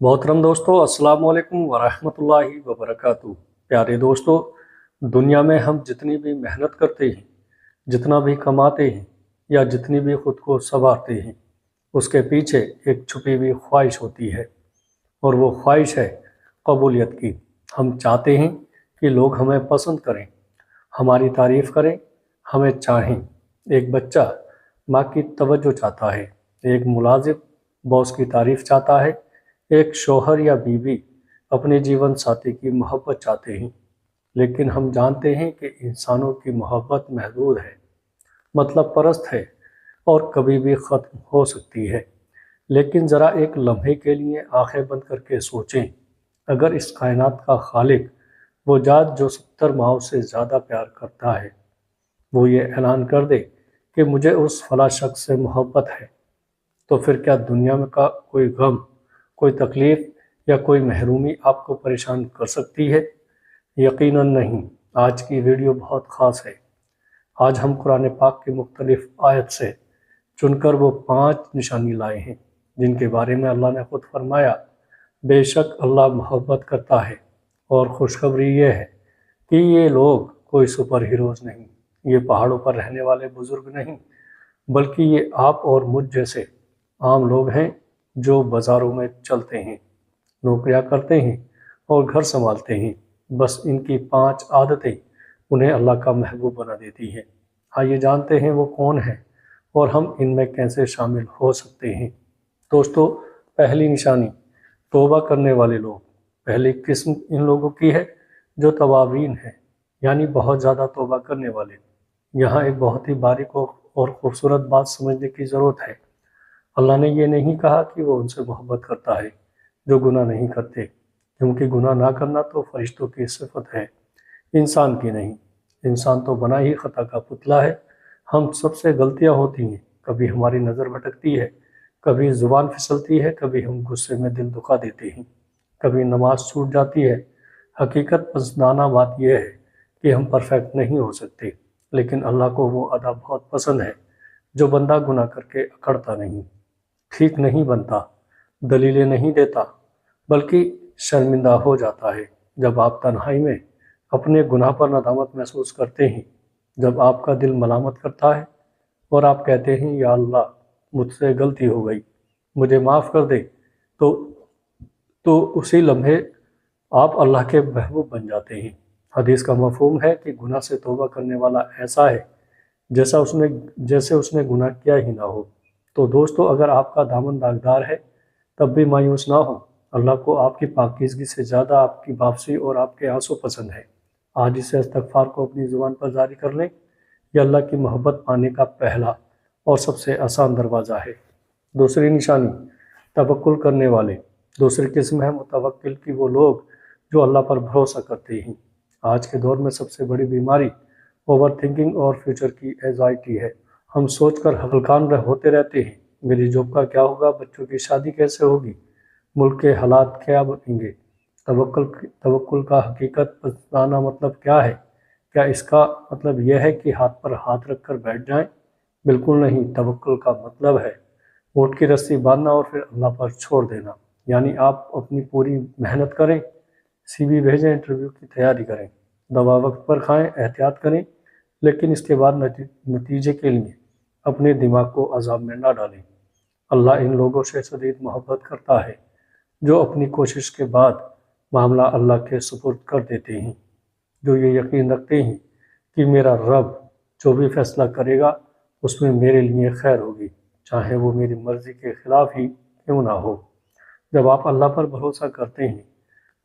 मोहतरम दोस्तों, अस्सलाम वालेकुम वरहमतुल्लाहि वबरकातुहू। प्यारे दोस्तों, दुनिया में हम जितनी भी मेहनत करते हैं, जितना भी कमाते हैं या जितनी भी खुद को संवारते हैं, उसके पीछे एक छुपी हुई ख्वाहिश होती है। और वो ख्वाहिश है कबूलियत की। हम चाहते हैं कि लोग हमें पसंद करें, हमारी तारीफ़ करें, हमें चाहें। एक बच्चा माँ की तवज्जो चाहता है, एक मुलाजिम बॉस की तारीफ़ चाहता है, एक शौहर या बीवी अपने जीवन साथी की मोहब्बत चाहते हैं। लेकिन हम जानते हैं कि इंसानों की मोहब्बत महदूद है, मतलब परस्त है और कभी भी ख़त्म हो सकती है। लेकिन ज़रा एक लम्हे के लिए आंखें बंद करके सोचें, अगर इस कायनात का खालिक, वो ज़ात जो 70 माओं से ज़्यादा प्यार करता है, वो ये ऐलान कर दे कि मुझे उस फला शख्स से मोहब्बत है, तो फिर क्या दुनिया में का कोई गम, कोई तकलीफ़ या कोई महरूमी आपको परेशान कर सकती है? यकीनन नहीं। आज की वीडियो बहुत ख़ास है। आज हम कुरान पाक की मुख्तलिफ़ आयत से चुनकर वो 5 निशानी लाए हैं जिनके बारे में अल्लाह ने खुद फरमाया, बेशक अल्लाह मोहब्बत करता है। और खुशखबरी ये है कि ये लोग कोई सुपर हीरोज़ नहीं, ये पहाड़ों पर रहने वाले बुज़ुर्ग नहीं, बल्कि ये आप और मुझ जैसे आम लोग हैं जो बाज़ारों में चलते हैं, नौकरियां करते हैं और घर संभालते हैं। बस इनकी 5 आदतें उन्हें अल्लाह का महबूब बना देती हैं। आइए जानते हैं वो कौन है और हम इनमें कैसे शामिल हो सकते हैं। दोस्तों, पहली निशानी, तौबा करने वाले लोग। पहली किस्म इन लोगों की है जो तवाबीन है, यानी बहुत ज़्यादा तौबा करने वाले। यहाँ एक बहुत ही बारीक और खूबसूरत बात समझने की ज़रूरत है। अल्लाह ने ये नहीं कहा कि वो उनसे मोहब्बत करता है जो गुनाह नहीं करते, क्योंकि गुनाह ना करना तो फरिश्तों की सिफत है, इंसान की नहीं। इंसान तो बना ही खता का पुतला है। हम सबसे गलतियां होती हैं, कभी हमारी नज़र भटकती है, कभी ज़ुबान फिसलती है, कभी हम गुस्से में दिल दुखा देते हैं, कभी नमाज छूट जाती है। हकीकत पसंदाना बात यह है कि हम परफेक्ट नहीं हो सकते, लेकिन अल्लाह को वो अदा बहुत पसंद है जो बंदा गुनाह करके अकड़ता नहीं, ठीक नहीं बनता, दलीलें नहीं देता, बल्कि शर्मिंदा हो जाता है। जब आप तन्हाई में अपने गुनाह पर नदामत महसूस करते हैं, जब आपका दिल मलामत करता है और आप कहते हैं, या अल्लाह मुझसे गलती हो गई, मुझे माफ़ कर दे, तो उसी लम्हे आप अल्लाह के महबूब बन जाते हैं। हदीस का मफहूम है कि गुनाह से तौबा करने वाला ऐसा है जैसे उसने गुनाह किया ही ना हो। तो दोस्तों, अगर आपका दामन दागदार है तब भी मायूस ना हो। अल्लाह को आपकी पाकीज़गी से ज़्यादा आपकी वापसी और आपके आंसू पसंद है। आज इसे इस्तग़फ़ार को अपनी ज़ुबान पर जारी कर लें। यह अल्लाह की मोहब्बत पाने का पहला और सबसे आसान दरवाज़ा है। दूसरी निशानी, तवक्कुल करने वाले। दूसरी किस्म है मुतवक्किल की, वो लोग जो अल्लाह पर भरोसा करते हैं। आज के दौर में सबसे बड़ी बीमारी ओवर थिंकिंग और फ्यूचर की एंजाइटी है। हम सोचकर हकलकान होते रहते हैं, मेरी जॉब का क्या होगा, बच्चों की शादी कैसे होगी, मुल्क के हालात क्या बनेंगे। तवक्कुल का हकीकत बताना मतलब क्या है? क्या इसका मतलब यह है कि हाथ पर हाथ रख कर बैठ जाएं? बिल्कुल नहीं। तवक्कुल का मतलब है ऊँट की रस्सी बांधना और फिर अल्लाह पर छोड़ देना। यानी आप अपनी पूरी मेहनत करें, CV भेजें, इंटरव्यू की तैयारी करें, दवा वक्त पर खाएं, एहतियात करें, लेकिन इसके बाद नतीजे के लिए अपने दिमाग को अज़ाब में ना डालें। अल्लाह इन लोगों से शदीद मोहब्बत करता है जो अपनी कोशिश के बाद मामला अल्लाह के सुपुर्द कर देते हैं, जो ये यकीन रखते हैं कि मेरा रब जो भी फैसला करेगा उसमें मेरे लिए खैर होगी, चाहे वो मेरी मर्ज़ी के ख़िलाफ़ ही क्यों ना हो। जब आप अल्लाह पर भरोसा करते हैं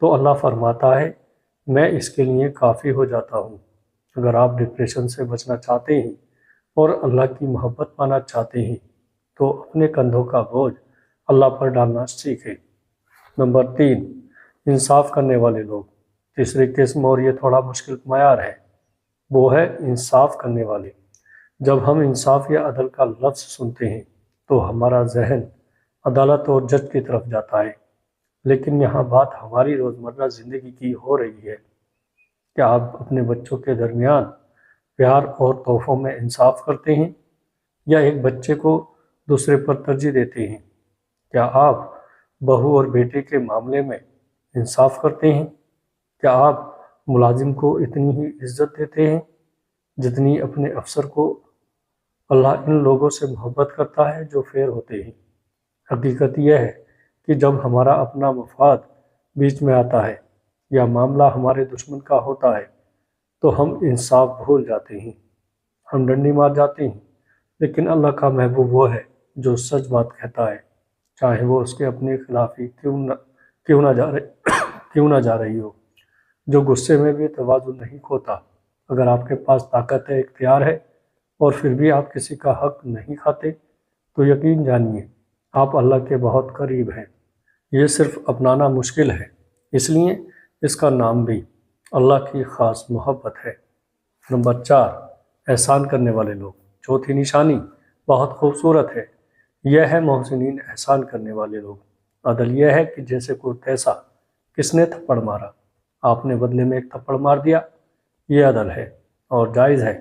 तो अल्लाह फरमाता है, मैं इसके लिए काफ़ी हो जाता हूँ। अगर आप डिप्रेशन से बचना चाहते हैं और अल्लाह की मोहब्बत पाना चाहते हैं तो अपने कंधों का बोझ अल्लाह पर डालना सीखें। नंबर 3, इंसाफ करने वाले लोग। तीसरी किस्म, और ये थोड़ा मुश्किल मयार है, वो है इंसाफ करने वाले। जब हम इंसाफ या अदल का लफ्ज़ सुनते हैं तो हमारा जहन अदालत और जज की तरफ जाता है, लेकिन यहाँ बात हमारी रोज़मर्रा ज़िंदगी की हो रही है। क्या आप अपने बच्चों के दरमियान प्यार और तोहफ़ों में इंसाफ करते हैं, या एक बच्चे को दूसरे पर तरजीह देते हैं? क्या आप بہو اور بیٹے کے معاملے میں انصاف کرتے ہیں؟ کیا آپ ملازم کو اتنی ہی عزت دیتے ہیں جتنی اپنے افسر کو؟ اللہ ان لوگوں سے محبت کرتا ہے جو فیئر ہوتے ہیں۔ حقیقت یہ ہے کہ جب ہمارا اپنا مفاد بیچ میں آتا ہے یا معاملہ ہمارے دشمن کا ہوتا ہے تو ہم انصاف بھول جاتے ہیں، ہم ڈنڈی مار جاتے ہیں۔ لیکن اللہ کا محبوب وہ ہے جو سچ بات کہتا ہے، چاہے وہ اس کے اپنے خلاف ہی کیوں نہ جا رہی ہو، جو غصے میں بھی توازن نہیں کھوتا۔ اگر آپ کے پاس طاقت ہے، اختیار ہے، اور پھر بھی آپ کسی کا حق نہیں کھاتے تو یقین جانیے آپ اللہ کے بہت قریب ہیں۔ یہ صرف اپنانا مشکل ہے، اس لیے اس کا نام بھی اللہ کی خاص محبت ہے۔ نمبر 4، احسان کرنے والے لوگ۔ چوتھی نشانی بہت خوبصورت ہے، یہ ہے محسنین، احسان کرنے والے لوگ۔ عدل یہ ہے کہ جیسے کوئی پیسہ کس نے تھپڑ مارا، آپ نے بدلے میں ایک تھپڑ مار دیا، یہ عدل ہے اور جائز ہے۔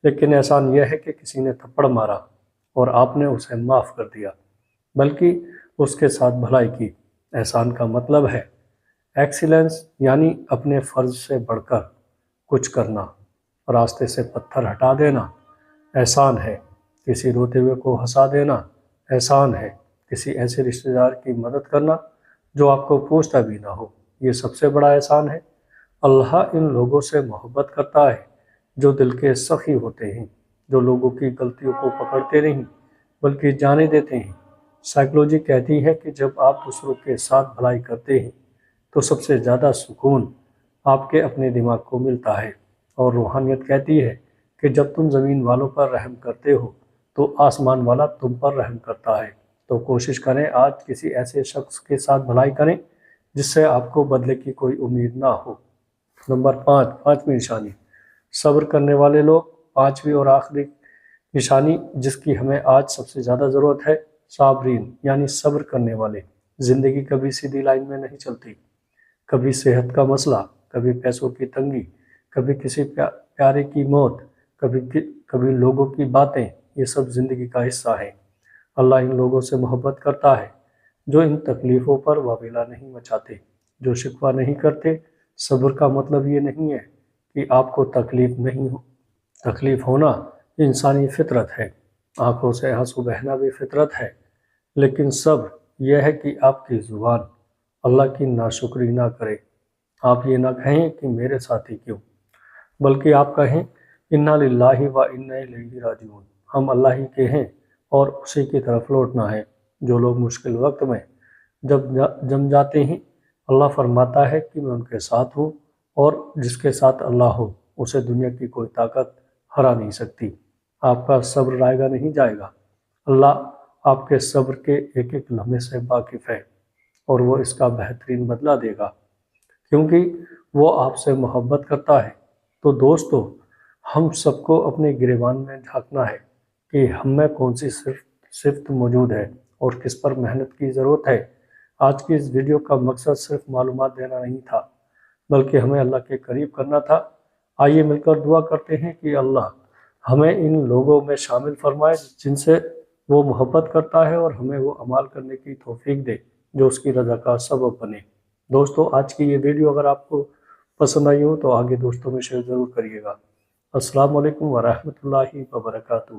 لیکن احسان یہ ہے کہ کسی نے تھپڑ مارا اور آپ نے اسے معاف کر دیا، بلکہ اس کے ساتھ بھلائی کی۔ احسان کا مطلب ہے ایکسیلنس، یعنی اپنے فرض سے بڑھ کر کچھ کرنا، راستے سے پتھر ہٹا دینا احسان ہے، کسی روتے ہوئے کو ہنسا دینا احسان ہے، کسی ایسے رشتہ دار کی مدد کرنا جو آپ کو پوچھتا بھی نہ ہو، یہ سب سے بڑا احسان ہے۔ اللہ ان لوگوں سے محبت کرتا ہے جو دل کے سخی ہوتے ہیں، جو لوگوں کی غلطیوں کو پکڑتے نہیں بلکہ جانے دیتے ہیں۔ سائیکلوجی کہتی ہے کہ جب آپ دوسروں کے ساتھ بھلائی کرتے ہیں تو سب سے زیادہ سکون آپ کے اپنے دماغ کو ملتا ہے، اور روحانیت کہتی ہے کہ جب تم زمین والوں پر رحم کرتے ہو تو آسمان والا تم پر رحم کرتا ہے۔ تو کوشش کریں آج کسی ایسے شخص کے ساتھ بھلائی کریں جس سے آپ کو بدلے کی کوئی امید نہ ہو۔ نمبر 5، پانچویں نشانی صبر کرنے والے لوگ۔ پانچویں اور آخری نشانی جس کی ہمیں آج سب سے زیادہ ضرورت ہے، صابرین، یعنی صبر کرنے والے۔ زندگی کبھی سیدھی لائن میں نہیں چلتی، کبھی صحت کا مسئلہ، کبھی پیسوں کی تنگی، کبھی کسی پیارے کی موت، کبھی لوگوں کی باتیں، یہ سب زندگی کا حصہ ہے۔ اللہ ان لوگوں سے محبت کرتا ہے جو ان تکلیفوں پر واویلا نہیں مچاتے، جو شکوہ نہیں کرتے۔ صبر کا مطلب یہ نہیں ہے کہ آپ کو تکلیف ہونا انسانی فطرت ہے، آنکھوں سے آنسو بہنا بھی فطرت ہے، لیکن صبر یہ ہے کہ آپ کی زبان اللہ کی ناشکری نہ کرے۔ آپ یہ نہ کہیں کہ میرے ساتھی کیوں، بلکہ آپ کہیں انا للہ و انا الیہ راجعون، ہم اللہ ہی کے ہیں اور اسی کی طرف لوٹنا ہے۔ جو لوگ مشکل وقت میں جم جاتے ہیں، اللہ فرماتا ہے کہ میں ان کے ساتھ ہوں، اور جس کے ساتھ اللہ ہو اسے دنیا کی کوئی طاقت ہرا نہیں سکتی۔ آپ کا صبر رائگاں نہیں جائے گا، اللہ آپ کے صبر کے ایک ایک لمحے سے واقف ہے اور وہ اس کا بہترین بدلہ دے گا، کیونکہ وہ آپ سے محبت کرتا ہے۔ تو دوستو، ہم سب کو اپنے گریبان میں جھانکنا ہے کہ ہم میں کون سی صفت موجود ہے اور کس پر محنت کی ضرورت ہے۔ آج کی اس ویڈیو کا مقصد صرف معلومات دینا نہیں تھا، بلکہ ہمیں اللہ کے قریب کرنا تھا۔ آئیے مل کر دعا کرتے ہیں کہ اللہ ہمیں ان لوگوں میں شامل فرمائے جن سے وہ محبت کرتا ہے، اور ہمیں وہ اعمال کرنے کی توفیق دے جو اس کی رضا کا سبب بنے۔ دوستو، آج کی یہ ویڈیو اگر آپ کو پسند آئی ہو تو آگے دوستوں میں شیئر ضرور کریے گا۔ السلام علیکم ورحمۃ اللہ وبرکاتہ۔